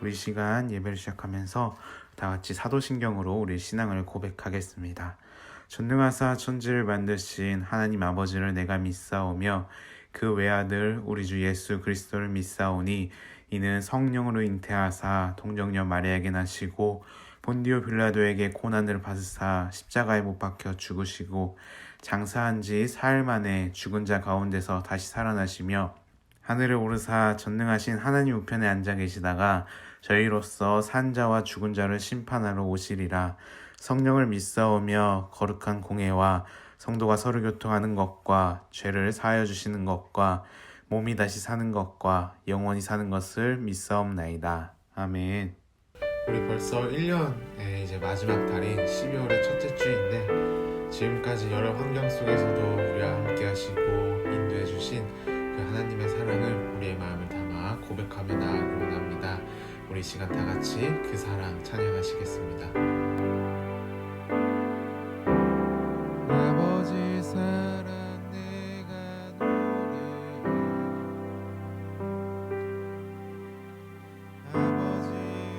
우리 시간 예배를 시작하면서 다 같이 사도신경으로 우리 신앙을 고백하겠습니다. 전능하사 천지를 만드신 하나님 아버지를 내가 믿사오며 그 외아들 우리 주 예수 그리스도를 믿사오니 이는 성령으로 잉태하사 동정녀 마리아에게 나시고 본디오 빌라도에게 고난을 받으사 십자가에 못 박혀 죽으시고 장사한 지 사흘 만에 죽은 자 가운데서 다시 살아나시며 하늘에 오르사 전능하신 하나님 우편에 앉아 계시다가 저희로서 산자와 죽은 자를 심판하러 오시리라. 성령을 믿사오며 거룩한 공회와 성도가 서로 교통하는 것과 죄를 사하여 주시는 것과 몸이 다시 사는 것과 영원히 사는 것을 믿사옵나이다. 아멘. 우리 벌써 1년의 이제 마지막 달인 12월의 첫째 주인데 지금까지 여러 환경 속에서도 우리와 함께 하시고 인도해 주신 그 하나님의 사랑을 우리의 마음을 담아 고백하며 나아가고 합니다. 우리 시간 다 같이 그 사랑 찬양하시겠습니다. 아버지 사랑 내가 노래해 아버지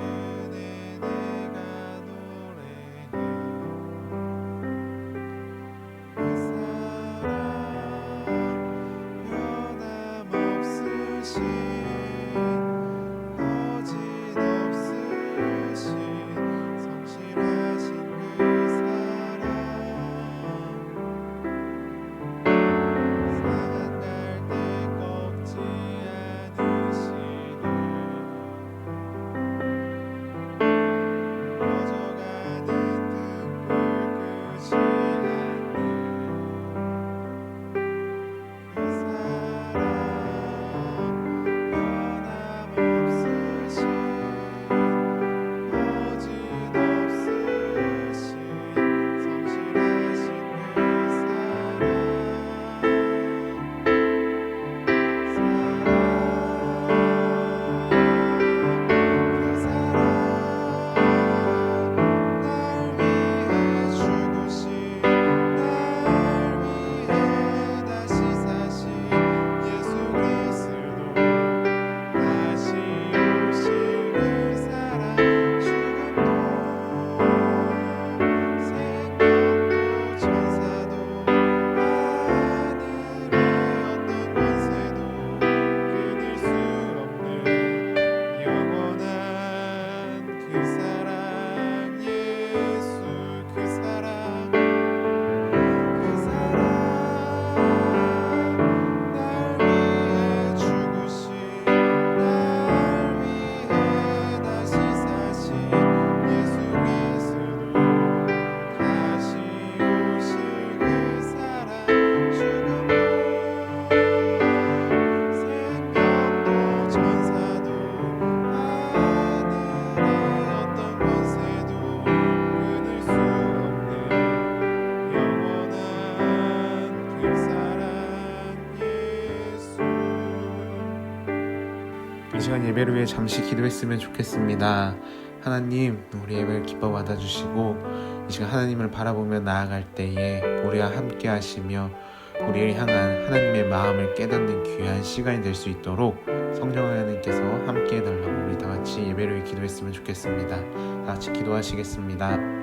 은혜 내가 노래해 그 사랑 변함없으신 이 시간 예배를 위해 잠시 기도했으면 좋겠습니다. 하나님, 우리 예배를 기뻐 받아주시고 이 시간 하나님을 바라보며 나아갈 때에 우리와 함께 하시며 우리를 향한 하나님의 마음을 깨닫는 귀한 시간이 될 수 있도록 성령 하나님께서 함께 해달라고 우리 다 같이 예배를 위해 기도했으면 좋겠습니다. 다 같이 기도하시겠습니다.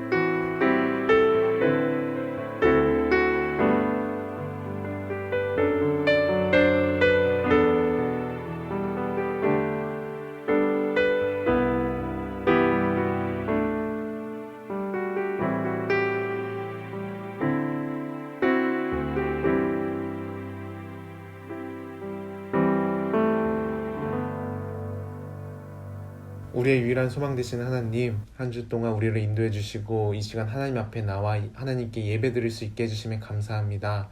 우리의 유일한 소망 되신 하나님, 한 주 동안 우리를 인도해 주시고 이 시간 하나님 앞에 나와 하나님께 예배 드릴 수 있게 해주시면 감사합니다.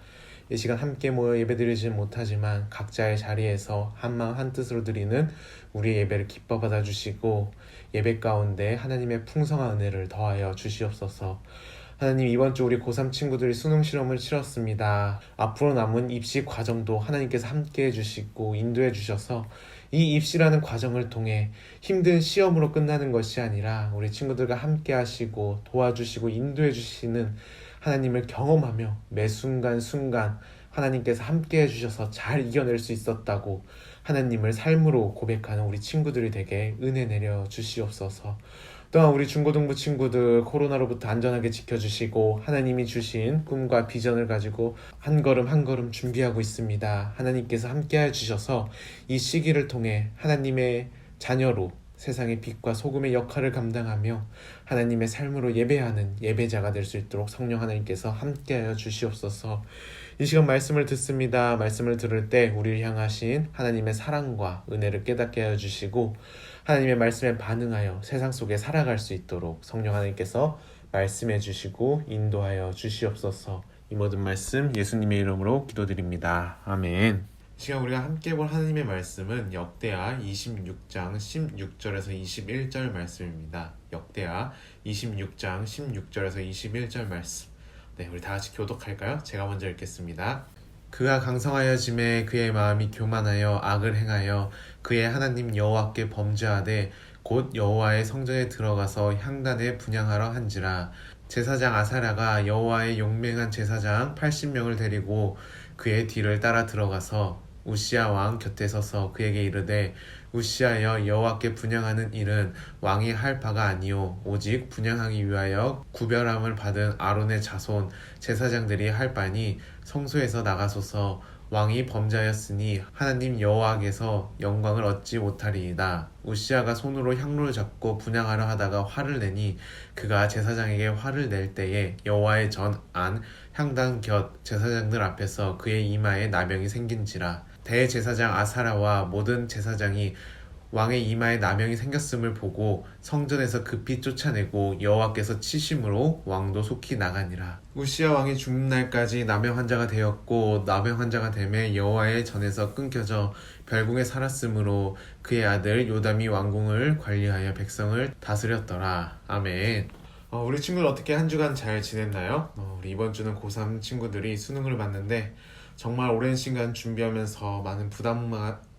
이 시간 함께 모여 예배 드리지는 못하지만 각자의 자리에서 한마음 한뜻으로 드리는 우리의 예배를 기뻐 받아주시고 예배 가운데 하나님의 풍성한 은혜를 더하여 주시옵소서. 하나님, 이번 주 우리 고3 친구들이 수능 실험을 치렀습니다. 앞으로 남은 입시 과정도 하나님께서 함께 해주시고 인도해 주셔서 이 입시라는 과정을 통해 힘든 시험으로 끝나는 것이 아니라 우리 친구들과 함께 하시고 도와주시고 인도해 주시는 하나님을 경험하며 매 순간 하나님께서 함께 해주셔서 잘 이겨낼 수 있었다고 하나님을 삶으로 고백하는 우리 친구들이 되게 은혜 내려 주시옵소서. 또한 우리 중고등부 친구들 코로나로부터 안전하게 지켜주시고 하나님이 주신 꿈과 비전을 가지고 한 걸음 한 걸음 준비하고 있습니다. 하나님께서 함께해 주셔서 이 시기를 통해 하나님의 자녀로 세상의 빛과 소금의 역할을 감당하며 하나님의 삶으로 예배하는 예배자가 될 수 있도록 성령 하나님께서 함께하여 주시옵소서. 이 시간 말씀을 듣습니다. 말씀을 들을 때 우리를 향하신 하나님의 사랑과 은혜를 깨닫게 하여 주시고 하나님의 말씀에 반응하여 세상 속에 살아갈 수 있도록 성령 하나님께서 말씀해 주시고 인도하여 주시옵소서. 이 모든 말씀 예수님의 이름으로 기도드립니다. 아멘. 이 시간 우리가 함께 볼 하나님의 말씀은 역대하 26장 16절에서 21절 말씀입니다. 역대하 26장 16절에서 21절 말씀. 네, 우리 다 같이 교독할까요? 제가 먼저 읽겠습니다. 그가 강성하여 짐에 그의 마음이 교만하여 악을 행하여 그의 하나님 여호와께 범죄하되 곧 여호와의 성전에 들어가서 향단에 분향하러 한지라. 제사장 아사랴가 여호와의 용맹한 제사장 80명을 데리고 그의 뒤를 따라 들어가서 우시야 왕 곁에 서서 그에게 이르되 우시야여 여호와께 분향하는 일은 왕이 할 바가 아니요 오직 분향하기 위하여 구별함을 받은 아론의 자손 제사장들이 할 바니 성소에서 나가소서. 왕이 범죄하였으니 하나님 여호와께서 영광을 얻지 못하리이다. 우시야가 손으로 향로를 잡고 분향하려 하다가 화를 내니 그가 제사장에게 화를 낼 때에 여호와의 전 안 향단 곁 제사장들 앞에서 그의 이마에 나병이 생긴지라. 대제사장 아사랴와 모든 제사장이 왕의 이마에 나병이 생겼음을 보고 성전에서 급히 쫓아내고 여호와께서 치심으로 왕도 속히 나가니라. 우시야 왕이 죽는 날까지 나병 환자가 되었고 나병 환자가 되매 여호와의 전에서 끊겨져 별궁에 살았으므로 그의 아들 요담이 왕궁을 관리하여 백성을 다스렸더라. 아멘. 우리 친구들 어떻게 한 주간 잘 지냈나요? 우리 이번 주는 고3 친구들이 수능을 봤는데 정말 오랜 시간 준비하면서 많은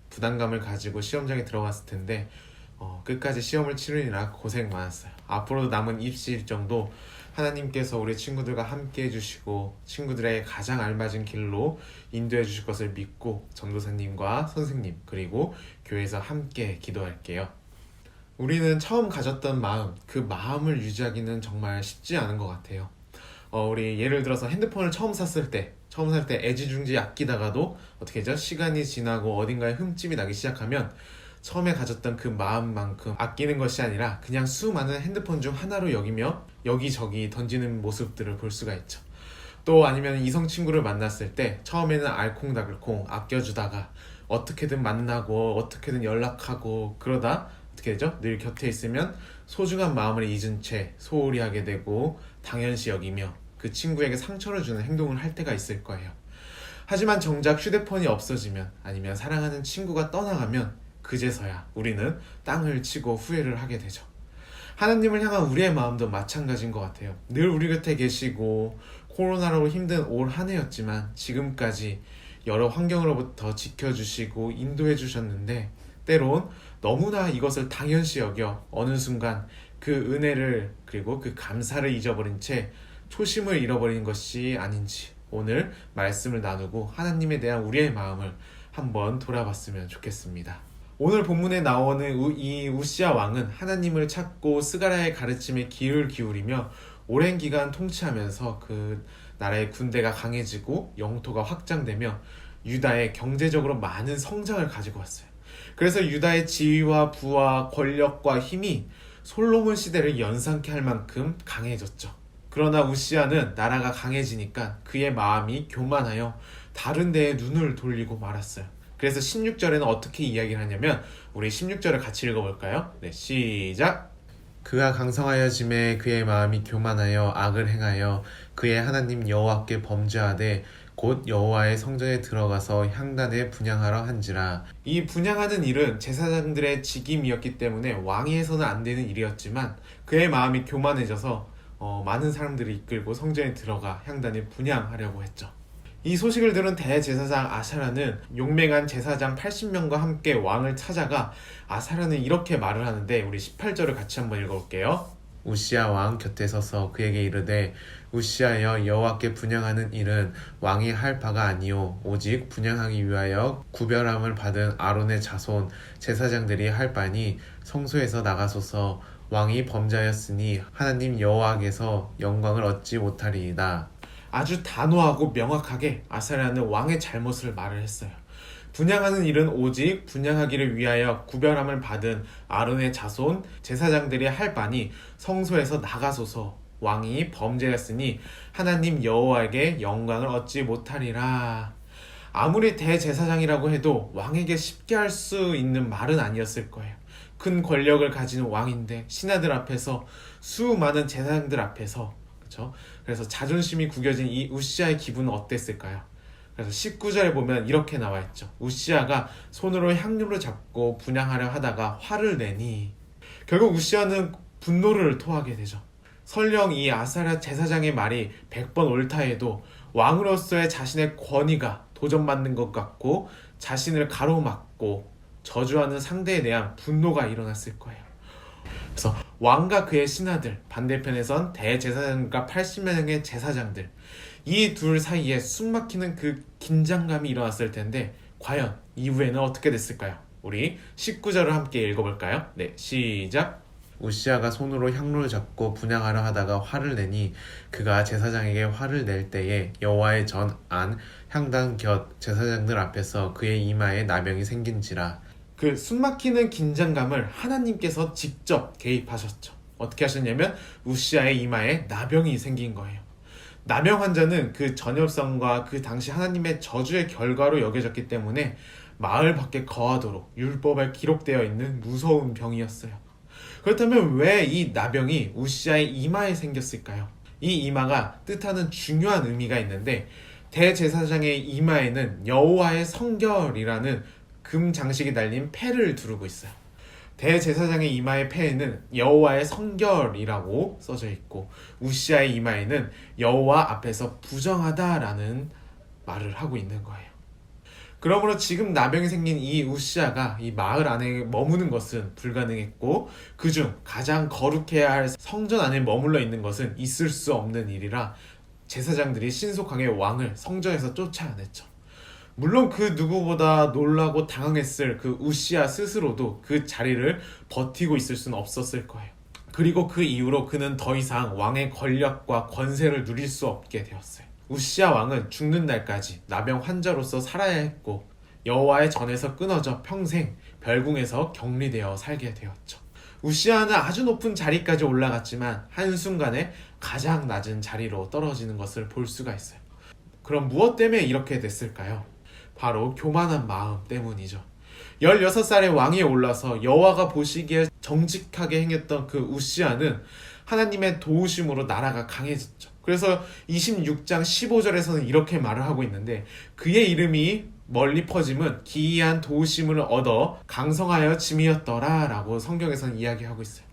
부담감을 가지고 시험장에 들어갔을 텐데 끝까지 시험을 치르느라 고생 많았어요. 앞으로도 남은 입시 일정도 하나님께서 우리 친구들과 함께 해주시고 친구들의 가장 알맞은 길로 인도해 주실 것을 믿고 전도사님과 선생님 그리고 교회에서 함께 기도할게요. 우리는 처음 가졌던 마음, 그 마음을 유지하기는 정말 쉽지 않은 것 같아요. 우리 예를 들어서 핸드폰을 처음 살 때 애지중지 아끼다가도 어떻게 하죠? 시간이 지나고 어딘가에 흠집이 나기 시작하면 처음에 가졌던 그 마음만큼 아끼는 것이 아니라 그냥 수많은 핸드폰 중 하나로 여기며 여기저기 던지는 모습들을 볼 수가 있죠. 또 아니면 이성 친구를 만났을 때 처음에는 알콩달콩 아껴주다가 어떻게든 만나고 어떻게든 연락하고 그러다 어떻게 되죠? 늘 곁에 있으면 소중한 마음을 잊은 채 소홀히 하게 되고 당연시 여기며 그 친구에게 상처를 주는 행동을 할 때가 있을 거예요. 하지만 정작 휴대폰이 없어지면 아니면 사랑하는 친구가 떠나가면 그제서야 우리는 땅을 치고 후회를 하게 되죠. 하나님을 향한 우리의 마음도 마찬가지인 것 같아요. 늘 우리 곁에 계시고 코로나로 힘든 올 한 해였지만 지금까지 여러 환경으로부터 지켜주시고 인도해 주셨는데 때론 너무나 이것을 당연시 여겨 어느 순간 그 은혜를 그리고 그 감사를 잊어버린 채 초심을 잃어버린 것이 아닌지 오늘 말씀을 나누고 하나님에 대한 우리의 마음을 한번 돌아봤으면 좋겠습니다. 오늘 본문에 나오는 이 우시야 왕은 하나님을 찾고 스가랴의 가르침에 귀를 기울이며 오랜 기간 통치하면서 그 나라의 군대가 강해지고 영토가 확장되며 유다의 경제적으로 많은 성장을 가지고 왔어요. 그래서 유다의 지위와 부와 권력과 힘이 솔로몬 시대를 연상케 할 만큼 강해졌죠. 그러나 우시야는 나라가 강해지니까 그의 마음이 교만하여 다른 데에 눈을 돌리고 말았어요. 그래서 16절에는 어떻게 이야기를 하냐면 우리 16절을 같이 읽어볼까요? 네, 시작! 그가 강성하여 짐에 그의 마음이 교만하여 악을 행하여 그의 하나님 여호와께 범죄하되 곧 여호와의 성전에 들어가서 향단에 분향하러 한지라. 이 분향하는 일은 제사장들의 직임이었기 때문에 왕이 해서는 안 되는 일이었지만 그의 마음이 교만해져서 많은 사람들을 이끌고 성전에 들어가 향단에 분향하려고 했죠. 이 소식을 들은 대제사장 아사랴는 용맹한 제사장 80명과 함께 왕을 찾아가 아사랴는 이렇게 말을 하는데 우리 18절을 같이 한번 읽어볼게요. 우시아 왕 곁에 서서 그에게 이르되 우시아여 여호와께 분향하는 일은 왕이 할 바가 아니요 오직 분향하기 위하여 구별함을 받은 아론의 자손 제사장들이 할 바니 성소에서 나가소서 왕이 범죄하였으니 하나님 여호와께서 영광을 얻지 못하리이다. 아주 단호하고 명확하게 아사랴는 왕의 잘못을 말을 했어요. 분향하는 일은 오직 분향하기를 위하여 구별함을 받은 아론의 자손 제사장들이 할 바니 성소에서 나가소서 왕이 범죄했으니 하나님 여호와에게 영광을 얻지 못하리라. 아무리 대제사장이라고 해도 왕에게 쉽게 할 수 있는 말은 아니었을 거예요. 큰 권력을 가진 왕인데 신하들 앞에서 수많은 제사장들 앞에서 그렇죠? 그래서 자존심이 구겨진 이 우시아의 기분은 어땠을까요? 그래서 19절에 보면 이렇게 나와 있죠. 우시아가 손으로 향유를 잡고 분향하려 하다가 화를 내니 결국 우시아는 분노를 토하게 되죠. 설령 이 아사랴 제사장의 말이 100번 옳다 해도 왕으로서의 자신의 권위가 도전받는 것 같고 자신을 가로막고 저주하는 상대에 대한 분노가 일어났을 거예요. 그래서 왕과 그의 신하들, 반대편에선 대제사장과 80명의 제사장들, 이 둘 사이에 숨막히는 그 긴장감이 일어났을 텐데 과연 이후에는 어떻게 됐을까요? 우리 19절을 함께 읽어볼까요? 네, 시작! 우시아가 손으로 향로를 잡고 분향하려 하다가 화를 내니 그가 제사장에게 화를 낼 때에 여호와의 전 안 향단 곁 제사장들 앞에서 그의 이마에 나병이 생긴지라. 그 숨막히는 긴장감을 하나님께서 직접 개입하셨죠. 어떻게 하셨냐면 우시아의 이마에 나병이 생긴 거예요. 나병 환자는 그 전염성과 그 당시 하나님의 저주의 결과로 여겨졌기 때문에 마을 밖에 거하도록 율법에 기록되어 있는 무서운 병이었어요. 그렇다면 왜 이 나병이 우시아의 이마에 생겼을까요? 이 이마가 뜻하는 중요한 의미가 있는데 대제사장의 이마에는 여호와의 성결이라는 금 장식이 달린 패를 두르고 있어요. 대제사장의 이마의 패에는 여호와의 성결이라고 써져 있고 우시아의 이마에는 여호와 앞에서 부정하다라는 말을 하고 있는 거예요. 그러므로 지금 나병이 생긴 이 우시아가 이 마을 안에 머무는 것은 불가능했고 그중 가장 거룩해야 할 성전 안에 머물러 있는 것은 있을 수 없는 일이라 제사장들이 신속하게 왕을 성전에서 쫓아냈죠. 물론 그 누구보다 놀라고 당황했을 그 우시아 스스로도 그 자리를 버티고 있을 수는 없었을 거예요. 그리고 그 이후로 그는 더 이상 왕의 권력과 권세를 누릴 수 없게 되었어요. 우시아 왕은 죽는 날까지 나병 환자로서 살아야 했고 여호와의 전에서 끊어져 평생 별궁에서 격리되어 살게 되었죠. 우시아는 아주 높은 자리까지 올라갔지만 한순간에 가장 낮은 자리로 떨어지는 것을 볼 수가 있어요. 그럼 무엇 때문에 이렇게 됐을까요? 바로 교만한 마음 때문이죠. 16살의 왕위에 올라서 여호와가 보시기에 정직하게 행했던 그 우시아는 하나님의 도우심으로 나라가 강해졌죠. 그래서 26장 15절에서는 이렇게 말을 하고 있는데 그의 이름이 멀리 퍼짐은 기이한 도우심을 얻어 강성하여 짐이었더라 라고 성경에서는 이야기하고 있어요.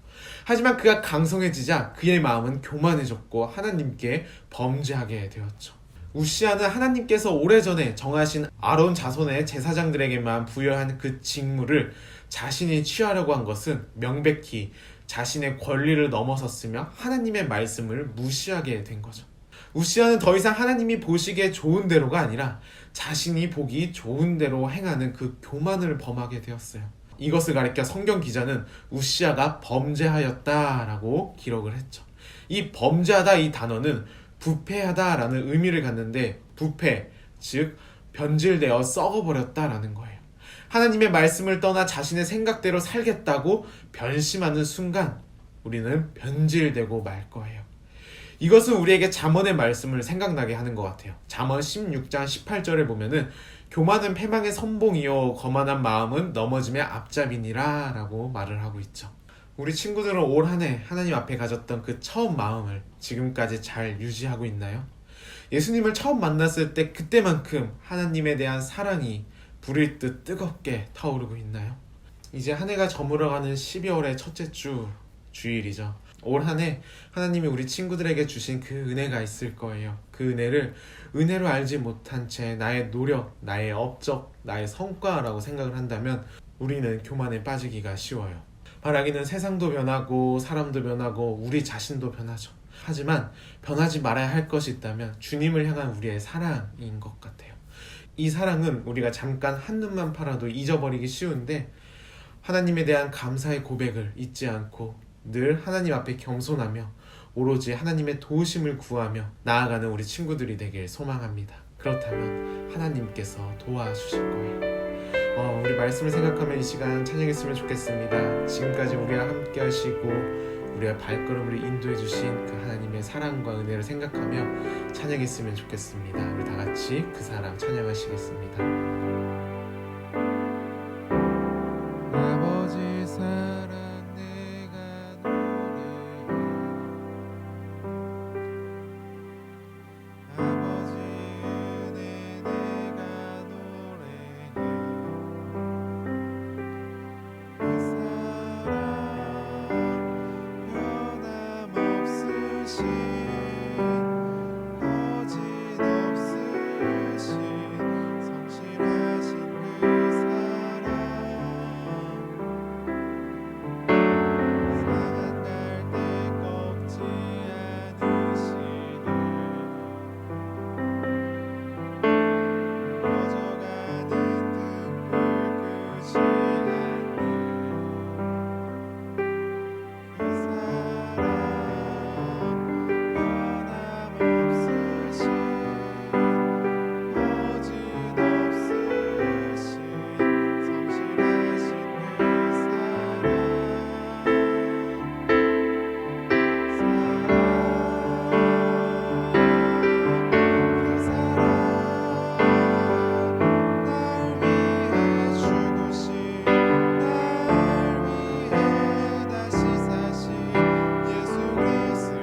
하지만 그가 강성해지자 그의 마음은 교만해졌고 하나님께 범죄하게 되었죠. 우시아는 하나님께서 오래전에 정하신 아론 자손의 제사장들에게만 부여한 그 직무를 자신이 취하려고 한 것은 명백히 자신의 권리를 넘어섰으며 하나님의 말씀을 무시하게 된 거죠. 우시아는 더 이상 하나님이 보시기에 좋은 대로가 아니라 자신이 보기 좋은 대로 행하는 그 교만을 범하게 되었어요. 이것을 가리켜 성경 기자는 우시아가 범죄하였다라고 기록을 했죠. 이 범죄하다 이 단어는 부패하다라는 의미를 갖는데 부패, 즉 변질되어 썩어버렸다라는 거예요. 하나님의 말씀을 떠나 자신의 생각대로 살겠다고 변심하는 순간 우리는 변질되고 말 거예요. 이것은 우리에게 잠언의 말씀을 생각나게 하는 것 같아요. 잠언 16장 18절에 보면은 교만은 패망의 선봉이요 거만한 마음은 넘어짐의 앞잡이니라 라고 말을 하고 있죠. 우리 친구들은 올 한 해 하나님 앞에 가졌던 그 처음 마음을 지금까지 잘 유지하고 있나요? 예수님을 처음 만났을 때 그때만큼 하나님에 대한 사랑이 불일 듯 뜨겁게 타오르고 있나요? 이제 한 해가 저물어가는 12월의 첫째 주일이죠. 올 한 해 하나님이 우리 친구들에게 주신 그 은혜가 있을 거예요. 그 은혜를 은혜로 알지 못한 채 나의 노력, 나의 업적, 나의 성과라고 생각을 한다면 우리는 교만에 빠지기가 쉬워요. 말하기는 세상도 변하고 사람도 변하고 우리 자신도 변하죠. 하지만 변하지 말아야 할 것이 있다면 주님을 향한 우리의 사랑인 것 같아요. 이 사랑은 우리가 잠깐 한눈만 팔아도 잊어버리기 쉬운데, 하나님에 대한 감사의 고백을 잊지 않고 늘 하나님 앞에 겸손하며 오로지 하나님의 도우심을 구하며 나아가는 우리 친구들이 되길 소망합니다. 그렇다면 하나님께서 도와주실 거예요. 우리 말씀을 생각하며 이 시간 찬양했으면 좋겠습니다. 지금까지 우리와 함께 하시고 우리의 발걸음을 인도해 주신 그 하나님의 사랑과 은혜를 생각하며 찬양했으면 좋겠습니다. 우리 다 같이 그 사랑 찬양하시겠습니다. 아버지 사랑 내가 노래해, 아버지 은혜 내가 노래해. 그 사랑 변함없으신, 거짓없으신, 성실하신 그 사랑, 상한 갈대 꺾지 않으시는, 꺼져가는 등불 끄지 않는 그 사랑, 변함없으신, 거짓없으신, 성실하신 그 날 위해 죽으신, 날 위해 다시 사신 예수 그리스도,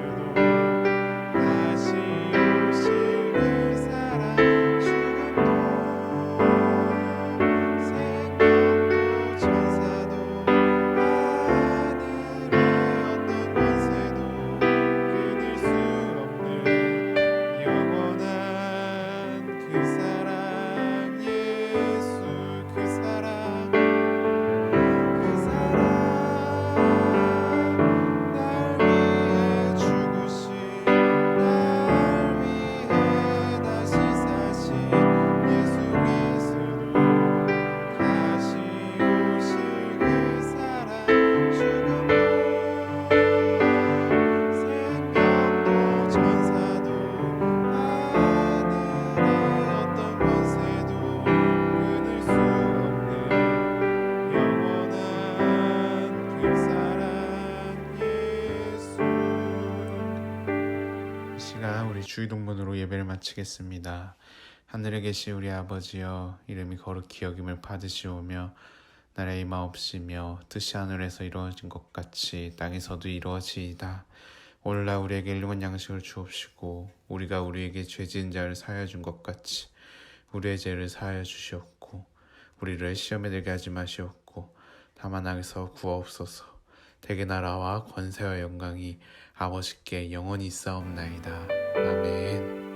다시 오실 그 사랑, 죽음도 생명도 천사도 하늘의 어떤 권세도 끊을 수 없는 영원한 그 사랑, 예수 그 사랑, 그 사랑, 날 위해 죽으신, 날 위해 다시 사신 예수 그리스도, 다시 오실 그 사랑, 죽음도 생명도 천사도 하늘의 어떤 권세도 끊을 수 없는 영원한 그 사랑, 예수. 이 시간 우리 주의동문으로 예배를 마치겠습니다. 하늘에 계신 우리 아버지여, 이름이 거룩히 여김을 받으시오며 나라의 마옵시며 뜻이 하늘에서 이루어진 것 같이 땅에서도 이루어지이다. 오늘날 우리에게 일용할 양식을 주옵시고 우리가 우리에게 죄 지은 자를 사하여 준 것 같이 우리의 죄를 사하여 주시옵고 우리를 시험에 들게 하지 마시옵고 다만 악에서 구하옵소서. 대개 나라와 권세와 영광이 아버지께 영원히 있사옵나이다. 아멘.